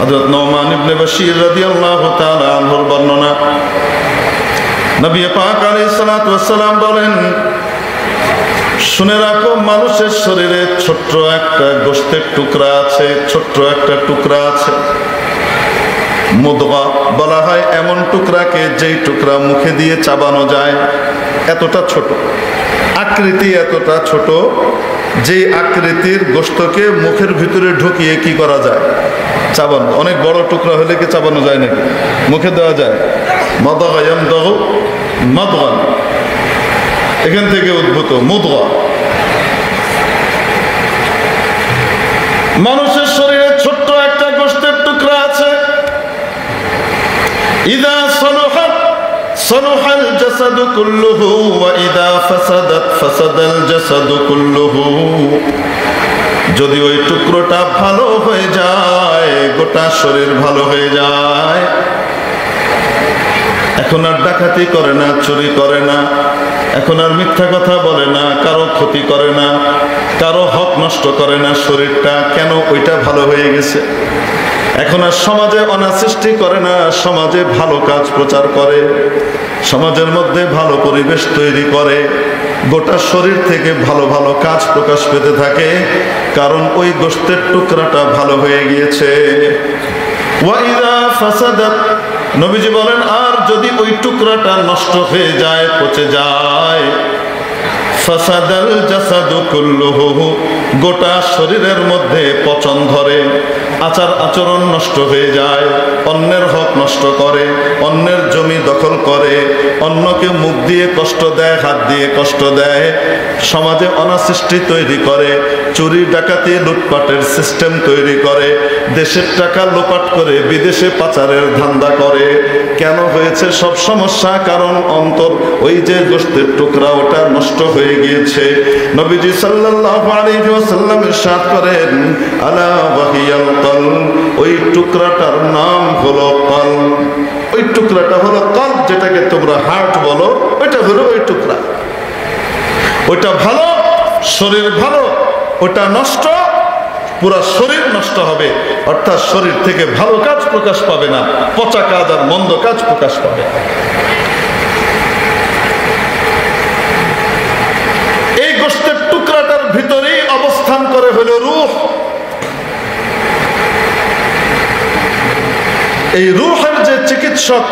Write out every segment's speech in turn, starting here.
হযরত নুমান ইবনে বশীর রাদিয়াল্লাহু তাআলা আনহুর বর্ণনা, নবী পাক আলাইহিস সালাতু ওয়াস সালাম বলেন, শুনে রাখো, মানুষের শরীরে ছোট্ট একটা গোশতের টুকরা আছে, ছোট্ট একটা টুকরা আছে। মুদগা বলা হয় এমন টুকরাকে যেই টুকরা মুখে দিয়ে চাবানো যায়, এতটা ছোট আকৃতি, এতটা ছোট যে আকৃতির গোশতকে মুখের ভিতরে ঢুকিয়ে কি করা যায়? চাবানো। অনেক বড় টুকরা হলে কি চাবানো যায় নাকি? মুখে দেওয়া যায়। মাদগা ইয়ামদাগু মাদগান, এখান থেকে উদ্ভূত মুদগা। মানুষের শরীরে ছোট্ট একটা গোশতের টুকরা আছে। ইদা সালুহাত সালুহাল জাসাদু কুল্লুহু ওয়া ইদা ফাসাদাত ফাসাদাল জাসাদু কুল্লুহু। যদি ওই টুকরোটা ভালো হয়ে যায়, গোটা শরীর ভালো হয়ে যায়। এখন আর ডাকাতি করে না, চুরি করে না, এখন আর মিথ্যা কথা বলে না, কারো ক্ষতি করে না, কারো হক নষ্ট করে না। শরীরটা কেন? ওইটা ভালো হয়ে গেছে। এখন আর সমাজে অনাসৃষ্টি করে না, সমাজে ভালো কাজ প্রচার করে, সমাজের মধ্যে ভালো পরিবেশ তৈরি করে, গোটা শরীর থেকে ভালো ভালো কাজ প্রকাশ পেতে থাকে, কারণ ওই গোশতের টুকরাটা ভালো হয়ে গিয়েছে। ওয়াইদা ফাসাদাত, নবীজি বলেন, আর যদি ওই টুকরাটা নষ্ট হয়ে যায়, পচে যায়, ফাসাদাল জাসাদু কুল্লুহু, গোটা শরীরের মধ্যে পচন ধরে, আচার আচরণ নষ্ট হয়ে যায়, অন্যের হক নষ্ট করে, অন্যের জমি দখল করে, অন্যকে মুখ দিয়ে কষ্ট দেয়, হাত দিয়ে কষ্ট দেয়, সমাজে অনাসৃষ্টি তৈরি করে, চুরি ডাকাতি লুটপাটের সিস্টেম তৈরি করে, দেশের টাকা লোপাট করে বিদেশে পাচারের ধান্দা করে। কেন হয়েছে সব সমস্যা? কারণ অন্তর, ওই যে গোশতের টুকরা, ওটা নষ্ট হয়ে গিয়েছে। নবীজি সাল্লাল্লাহু আলাইহি ওয়াসাল্লাম ইরশাদ করেন, আলা ওয়াহিয়াল কলব, ওই টুকরাটার নাম হলো কলব। ওই টুকরাটা হলো কলব, যেটাকে তোমরা হার্ট বলো, ওইটা হলো ওই টুকরা। ওইটা ভালো, শরীর ভালো, ওটা নষ্ট, পুরা শরীর নষ্ট হবে। অর্থাৎ শরীর থেকে ভালো কাজ প্রকাশ পাবে না, পচা কাজ আর মন্দ কাজ প্রকাশ পাবে। এই গোশতের টুকরাটার ভিতরেই অবস্থান করে হলো রূহ। এই রূহের যে চিকিৎসক,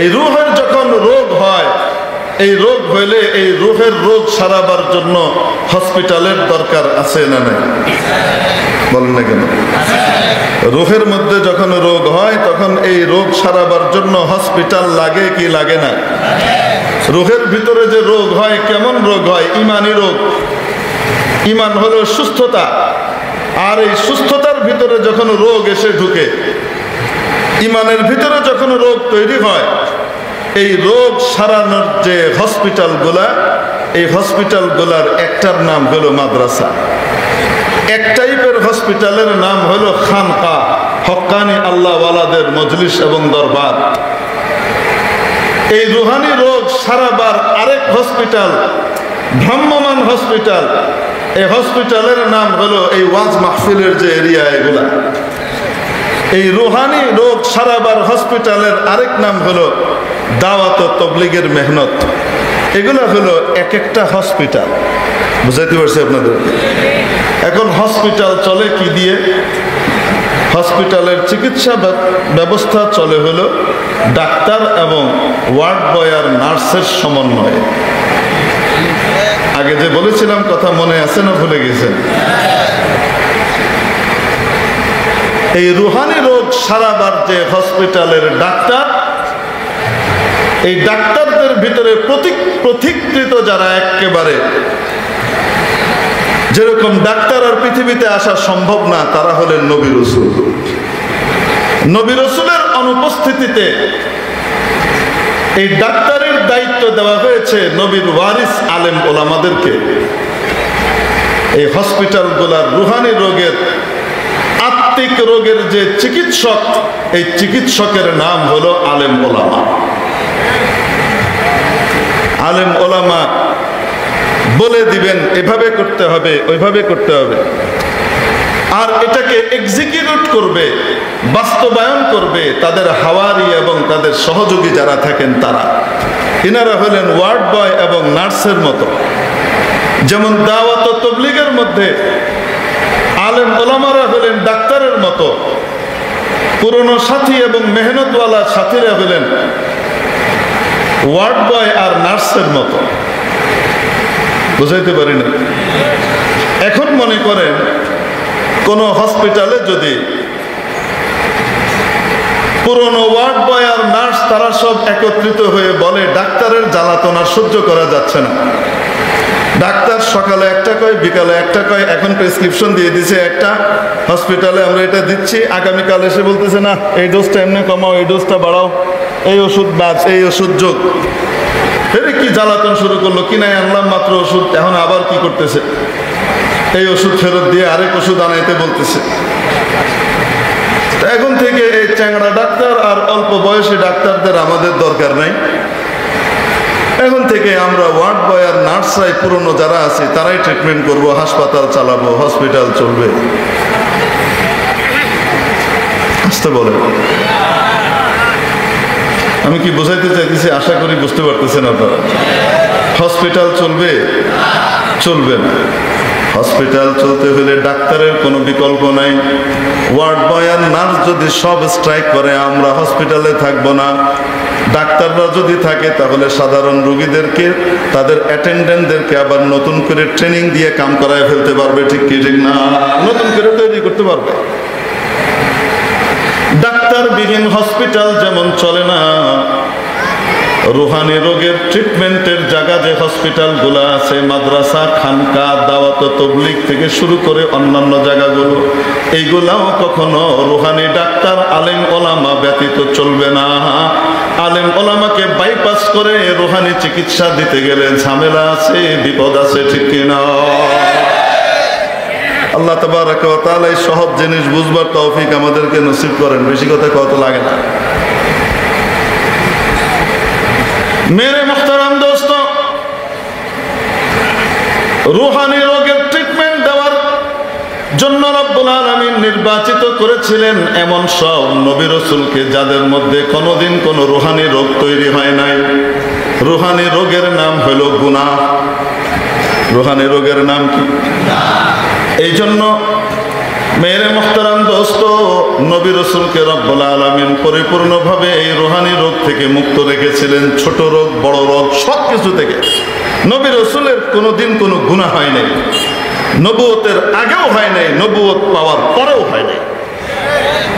এই রূহের যখন রোগ হয়, এই রোগ হইলে এই রূহের রোগ সারাবার জন্য হসপিটালের দরকার আছে না নাই? বলেন না কেন? রূহের মধ্যে যখন রোগ হয়, তখন এই রোগ সারাবার জন্য হসপিটাল লাগে কি লাগে না? রূহের ভিতরে যে রোগ হয়, কেমন রোগ হয়? ইমানি রোগ। ইমান হলো সুস্থতা, আর এই সুস্থতার ভিতরে যখন রোগ এসে ঢুকে, ইমানের ভিতরে যখন রোগ তৈরি হয়, এই রোগ সারানোর যে হসপিটালগুলা, এই হসপিটালগুলার একটার নাম হলো মাদ্রাসা, এক টাইপের হসপিটালের নাম হলো খানকা, হক্কানি আল্লাহওয়ালাদের মজলিস এবং দরবার। এই রুহানি রোগ সারাবার আরেক হসপিটাল, ভ্রাম্যমান হসপিটাল, এই হসপিটালের নাম হলো এই ওয়াজ মাহফিলের যে এরিয়া, এগুলা। এই রুহানি রোগ সারাবার হসপিটালের আরেক নাম হলো দাওয়াত ও তবলিগের মেহনত। এগুলা হলো এক একটা হসপিটাল। বুঝাইতে পারছি আপনাদের? এখন হসপিটাল চলে কি দিয়ে? হসপিটালের চিকিৎসা ব্যবস্থা চলে হলো ডাক্তার এবং ওয়ার্ড বয় আর নার্সের সমন্বয়ে। আগে যে বলেছিলাম কথা মনে আছে না ভুলে গেছেন? এই রুহানি রোগ সারাবার যে হসপিটালের ডাক্তার, এই ডাক্তারদের ভিতরে প্রতিকৃত যারা, একেবারে যেরকম ডাক্তার আর পৃথিবীতে আসা সম্ভব না, তারা হলেন নবী রাসূল। নবী রাসূলের অনুপস্থিতিতে এই ডাক্তারের দায়িত্ব দেওয়া হয়েছে নবীর ওয়ারিস আলেম ওলামাদেরকে। এই হসপিটালগুলার রুহানি রোগের, আত্মিক রোগের যে চিকিৎসক, এই চিকিৎসকের নাম হলো আলেম ওলামা। আলেম ওলামা বলে দিবেন এভাবে করতে হবে, ওইভাবে করতে হবে। আর এটাকে এক্সিকিউট করবে, বাস্তবায়ন করবে তাদের হাওয়ারি এবং তাদের সহযোগী যারা থাকেন তারা। এনারা হলেন ওয়ার্ড বয় এবং নার্সের মতো। যেমন দাওয়াত ও তাবলীগের মধ্যে আলেম ওলামারা হলেন ডাক্তারের মতো, পুরনো সাথী এবং মেহনতওয়ালা সাথীরা হলেন ওয়ার্ড বয় আর নার্সের মতো। বুঝাইতে পারি না? এখন মনে করেন কোন হসপিটালে যদি পুরনো ওয়ার্ড বয় আর নার্স তারা সব একত্রিত হয়ে বলে ডাক্তারের জ্বালাতনা সহ্য করা যাচ্ছে না, ডাক্তার সকালে একটা কয় বিকালে একটা কয়, এখন প্রেসক্রিপশন দিয়ে দিছে একটা হসপিটালে আমরা এটা দিচ্ছি, আগামীকাল এসে বলতেছে না এই ডোজটা এমনি কমাও, এই ডোজটা বাড়াও, এই ওষুধ বাদ, এই ওষুধ যোগ। ফেরে কি জ্বালাতন শুরু করলো, কিনাই আনলাম মাত্র ওষুধ, এখন আবার কি করতেছে, এই ওষুধ ফেরত দিয়ে আরেক ওষুধ আনাইতে বলতেছে। এখন থেকে এই চ্যাংড়া ডাক্তার আর অল্প বয়সী ডাক্তারদের আমাদের দরকার নাই। এখন থেকে আমরা ওয়ার্ড বয় আর নার্সরাই পুরনো যারা আছে তারাই ট্রিটমেন্ট করব, হাসপাতাল চালাবো, হসপিটাল চলবে। আসতে বলে আমি কি বোঝাইতে চাইতেছি, আশা করি বুঝতে পারতেছেন আপনারা। হসপিটাল চলবে? চলবে না। হসপিটাল চলতে হলে ডাক্তারের কোনো বিকল্প নাই। ওয়ার্ড বয় আর নার্স যদি সব স্ট্রাইক করে আমরা হসপিটালে থাকবো না। ডাক্তাররা যদি থাকে তাহলে সাধারণ রোগীদেরকে, তাদের অ্যাটেন্ডেন্টদেরকে আবার নতুন করে ট্রেনিং দিয়ে কাম করায় ফেলতে পারবে। ঠিক কি ঠিক না? নতুন করে তৈরি করতে পারবে। ডাক্তারবিহীন হসপিটাল যেমন চলে না, রুহানি রোগের ট্রিটমেন্টের জায়গা যে হসপিটালগুলো আছে, মাদ্রাসা, খানকা, দাওয়াত তাবলীগ থেকে শুরু করে অন্যান্য জায়গাগুলো, এইগুলাও কখনো রুহানি ডাক্তার আলেম ওলামা ব্যতীত চলবে না। আলেম ওলামাকে বাইপাস করে রুহানি চিকিৎসা দিতে গেলে ঝামেলা আছে, বিপদ আছে। ঠিক কিনা? আল্লাহ তাবারাক ওয়া তাআলা এই সহজ জিনিস বুঝবার তৌফিক আমাদেরকে নসিব করেন। বেশি কথা কত লাগে না। মেরে মুহতারাম দোস্ত, রুহানি রোগের ট্রিটমেন্ট দেওয়ার জন্য রব্বুল আলামিন নির্বাচিত করেছিলেন এমন সব নবী রাসূলকে যাদের মধ্যে কোনোদিন কোনো রুহানি রোগ তৈরি হয় নাই। রুহানি রোগের নাম হলো গুনাহ। রুহানি রোগের নাম কি? এই জন্য মেরে মুহতারাম দোস্ত, নবী রাসূলকে রব্বুল আলামিন পরিপূর্ণভাবে এই রুহানি রোগ থেকে মুক্ত রেখেছিলেন। ছোট রোগ, বড় রোগ, সব কিছু থেকে। নবী রাসূলের কোনোদিন কোনো গুনাহ হয় নাই, নবুয়তের আগেও হয় নাই, নবুয়ত পাওয়ার পরেও হয় নাই।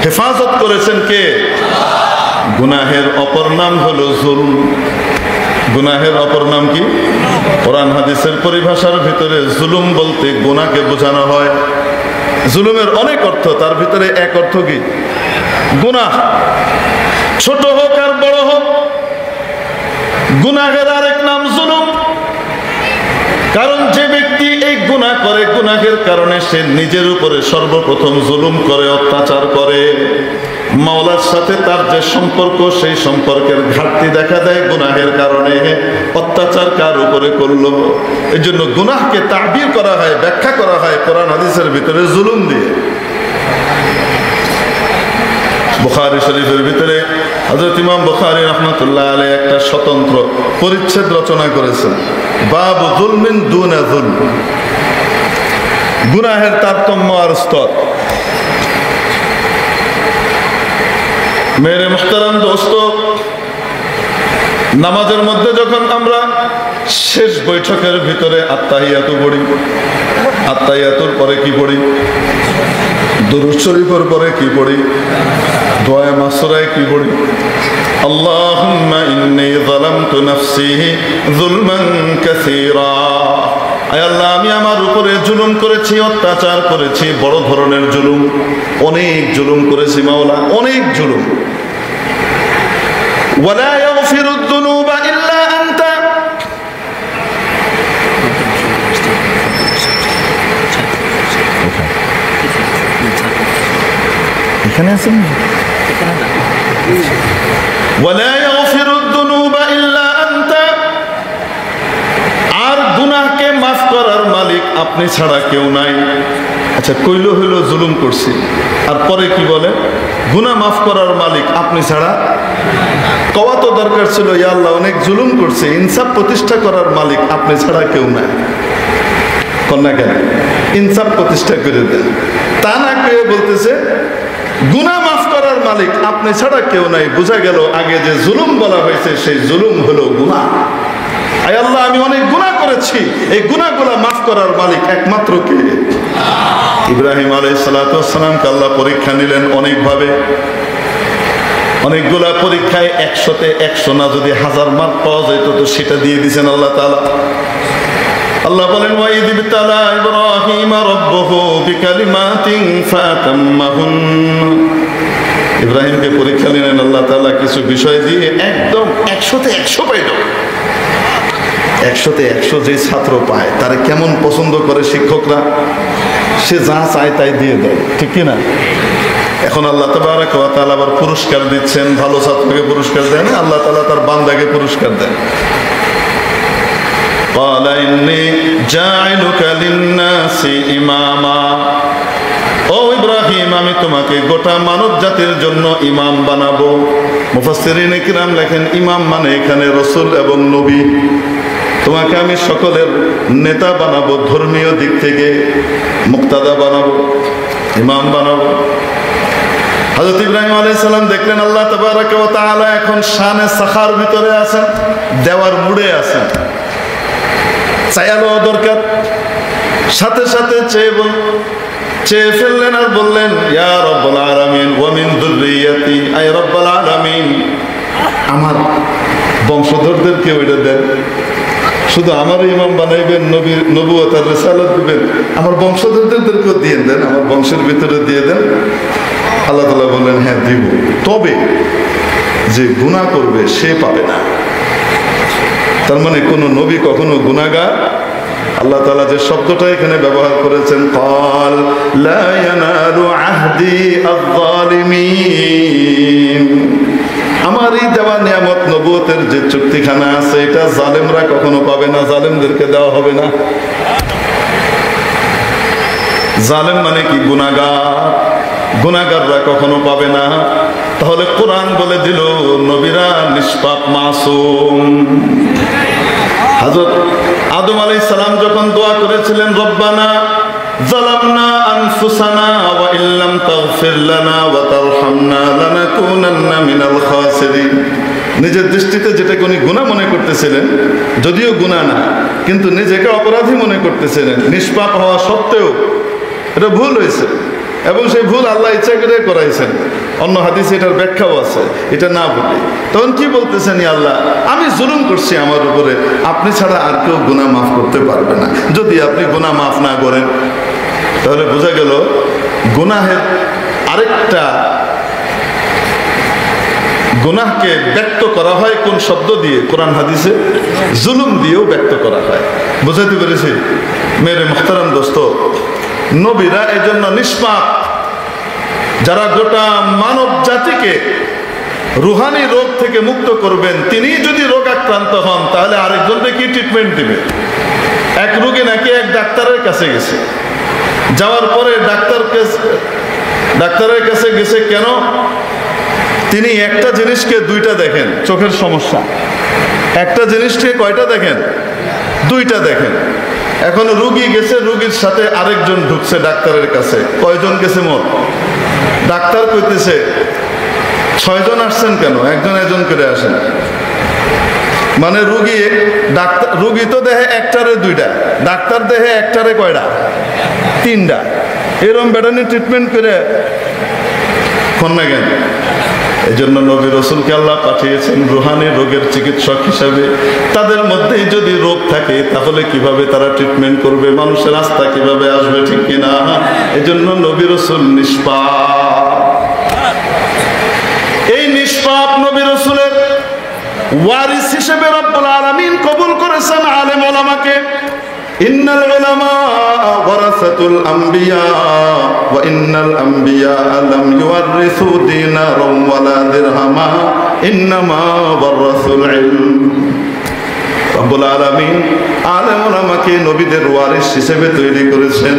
হেফাজত করেছেন কে? গুনাহের অপর নাম হলো জুলম। গুনাহের অপর নাম কি? কোরআন হাদিসের পরিভাষার ভিতরে জুলুম বলতে গুনাহকে বোঝানো হয়। জুলুমের অনেক অর্থ, তার ভিতরে এক অর্থ কি? গুনাহ। ছোট হোক আর বড় হোক, গুনাহের আরেক নাম জুলুম। কারণ যে ব্যক্তি এই গুনাহ করে, গুনাহের কারণে সে নিজের উপরে সর্বপ্রথম জুলুম করে, অত্যাচার করে। মাওলার সাথে তার যে সম্পর্ক, সেই সম্পর্কের ঘাটতি দেখা দেয় গুনাহের কারণে। অত্যাচার কার উপরে করলো? এই জন্য গুনাহকে তাবির করা হয়, ব্যাখ্যা করা হয় কোরআন হাদিসের ভিতরে জুলুম দিয়ে। বুখারী শরীফের ভিতরে হযরত ইমাম বুখারী রাহমাতুল্লাহ আলাইহি একটা স্বতন্ত্র পরিচ্ছেদ রচনা করেছেন, বাবু যুলমিন দুনা যুলম। গুনাহের তারতম্য আর স্তর। মেরে মুহতারাম দোস্ত, নামাজের মধ্যে যখন আমরা শেষ বৈঠকের ভিতরে আত্তাহিয়াতু পড়ি, আত্তাহিয়াতুর পরে কি পড়ি? দুরূদ শরীফের পরে কি পড়ি? দোয়া মাসুরায় কি পড়ি? আল্লাহুম্মা ইন্নী যালামতু নাফসি যুলমান কাসীরা। আয় আল্লাহ, আমি আমার উপরে জুলুম করেছি, অত্যাচার করেছি, বড় ধরনের জুলুম, অনেক জুলুম করেছি মাওলা, অনেক জুলুম। ওয়ালা ইয়াগফিরুদ যুনুবা ইল্লা আনতা। এখানে আছেন? ওয়ালা ইয়াগফিরুদ যুনুবা ইল্লা আনতা। আর গুনাহকে মাফ করার মালিক আপনি ছাড়া কেউ নাই। আচ্ছা, কইল হইল জুলুম করছি, আর পরে কি বলে? গুনাহ মাফ করার মালিক আপনি ছাড়া। কওয়া তো দরকার ছিল, ইয়া আল্লাহ অনেক জুলুম করছে, ইনসাফ প্রতিষ্ঠা করার মালিক আপনি ছাড়া কেউ নাই। কন্যা কেন ইনসাফ প্রতিষ্ঠা করে দেন, তা না কেউ বলতেছে গুনাহ মাফ করার মালিক আপনি ছাড়া কেউ নাই। বোঝা গেল আগে যে জুলুম বলা হয়েছে সেই জুলুম হলো গুনাহ। আয় আল্লাহ আমি অনেক গুনাহ করেছি, এই গুনাহগুলা মাফ করার মালিক একমাত্র কে? ইব্রাহিম আলাইহিস সালাতু ওয়াস সালামকে আল্লাহ পরীক্ষা নিলেন অনেকভাবে, অনেকগুলা পরীক্ষায় 100-তে 100 না, যদি 1000 মার্ক পাওয়া যেত তো সেটা দিয়ে দিয়েছেন আল্লাহ তাআলা। আল্লাহ বলেন ওয়াইদ বিতালা ইব্রাহিম রাব্বুহু বিকালিমাতিন ফাতাম্মাহুন। ইব্রাহিমকে পরীক্ষা নিলেন আল্লাহ তাআলা কিছু বিষয় দিয়ে, একদম 100-তে 100 পাইল। 100-তে 100 যে ছাত্র পায় তারা কেমন পছন্দ করে শিক্ষকরা, সে যা চায় তাই দিয়ে দেয়, ঠিক কিনা? এখন আল্লাহ তাবারাক ওয়া তাআলা আবার পুরস্কার দিচ্ছেন, ভালো ছাত্রকে পুরস্কার দেন, আল্লাহ তাআলা তার বান্দাকে পুরস্কার দেন। قال إني جاعلك للناس إماما। ও ইব্রাহিম, আমি তোমাকে গোটা মানব জাতির জন্য ইমাম বানাবো। মুফাসসিরিনে কিরাম লেখেন ইমাম মানে এখানে রাসূল এবং নবী। তোমাকে আমি সকলের নেতা বানাবো, ধর্মীয় দিক থেকে মুক্তাদা বানাবো, ইমাম বানাবো। হযরত ইব্রাহিম আলাইহিস সালাম দেখলেন আল্লাহ তাবারাক ওয়া তাআলা এখন শানে সাখার ভিতরে আছেন, দেওয়ার মুডে আছেন। চাইলো দরকার, সাথে সাথে চেয়ে ফেললেন আর বললেন ইয়া রাব্বাল আলামিন ওয়া মিন যুররিয়াতি, আয় রাব্বাল আলামিন আমার বংশধরদেরকে ওইটা দেন, শুধু আমার ইমাম বানাইবেন, নবুয়ত আর রিসালাত দিবেন, আমার বংশধরদেরকেও দিয়ে দেন, আমার বংশের ভিতরে দিয়ে দেন। আল্লাহ তাআলা বললেন হ্যাঁ দিব, তবে যে গুনাহ করবে সে পাবে না। তার মানে কোন নবী কখনো গুনাহগার, আল্লাহ তাআলা যে শব্দটা এখানে ব্যবহার করেছেন ক্বাল লা ইয়ানালু আহদি আয-যালিমিন, আমার এই দেওয়া নিয়ামত নবুয়তের যে চুক্তিখানা আছে এটা জালেমরা কখনো পাবে না, জালেমদেরকে দেওয়া হবে না। জালেম মানে কি? গুনাহগার, গুনাহগাররা কখনো পাবে না। তাহলে কোরআন বলে দিল নবীরা নিষ্পাপ, মাসুম। হযরত আদম আলাইহিস সালাম যখন দোয়া করেছিলেন রব্বানা যালামনা আনফুসানা ওয়া ইল্লাম তাগফির লানা ওয়া তারহামনা লানাকুনান্না মিনাল খাসিরিন, নিজের দৃষ্টিতে যেটাকে উনি গুনাহ মনে করতেছিলেন, যদিও গুনাহ না কিন্তু নিজেকে অপরাধী মনে করতেছিলেন, নিষ্পাপ হওয়া সত্ত্বেও এটা ভুল হয়েছে এবং সেই ভুল আল্লাহ ইচ্ছা করে করাইছেন। অন্য হাদিসে এটার ব্যাখ্যাও আছে, এটা না বলে তখন কি বলতেছেন, ইয়া আল্লাহ আমি জুলুম করছি আমার উপরে, আপনি ছাড়া আর কেউ গুনাহ মাফ করতে পারবে না। যদি আপনি গুনাহ মাফ না করেন তাহলে বোঝা গেল গুনাহের আরেকটা, গুনাহকে ব্যক্ত করা হয় কোন শব্দ দিয়ে? কোরআন হাদিসে জুলুম দিয়েও ব্যক্ত করা হয়। বুঝাতে পেরেছি মেরে মুহতারাম দোস্ত? নবীরা এজন্য নিষ্পাপ, যারা গোটা মানব জাতিকে রুহানি রোগ থেকে মুক্ত করবেন। তিনি যদি রোগ আক্রান্ত হন তাহলে আরেকজনকে কি ট্রিটমেন্ট দিবে? এক রোগী নাকি এক ডাক্তারের কাছে গেছে, যাওয়ার পরে ডাক্তারের কাছে গেছে কেন? তিনি একটা জিনিসকে দুইটা দেখেন, চোখের সমস্যা। একটা জিনিসকে কয়টা দেখেন? দুইটা দেখেন। এখন রুগী গেছে, রুগীর সাথে আরেকজন ঢুকছে ডাক্তারের কাছে। কয়জন গেছে মোট? ডাক্তার কইতেছে 6 জন আসছেন কেন? একজন একজন করে আসেন। মানে রুগী তো দেহে একটারে দুইটা, ডাক্তার দেহে একটারে কয়টা? 3টা। এরকম বেটানি ট্রিটমেন্ট করে কন্যা জ্ঞান। এই জন্য নবী রাসূলকে আল্লাহ পাঠিয়েছেন রুহানি রোগের চিকিৎসক হিসাবে। তাদের মধ্যেই যদি রোগ থাকে তাহলে কিভাবে তারা ট্রিটমেন্ট করবে? মানুষের আস্থা কিভাবে আসবে? ঠিক কিনা? এই জন্য নবী রাসূল নিষ্পাপ। এই নিষ্পাপ নবী রাসূলের ওয়ারিস হিসেবে রব্বুল আলামিন কবুল করেছেন আলেম ওলামাকে। ইন্নাল উলামা ওয়ারাসাতুল আম্বিয়া ওয়া ইন্নাল আম্বিয়া লাম ইউওয়ারিসু দিনারাম ওয়ালা দিরহামা ইন্নামা ওয়ারাসুল ইলম। রব্বুল আলামিন আলেম ওলামাকে নবীদের ওয়ারিস হিসেবে তৈরি করেছেন।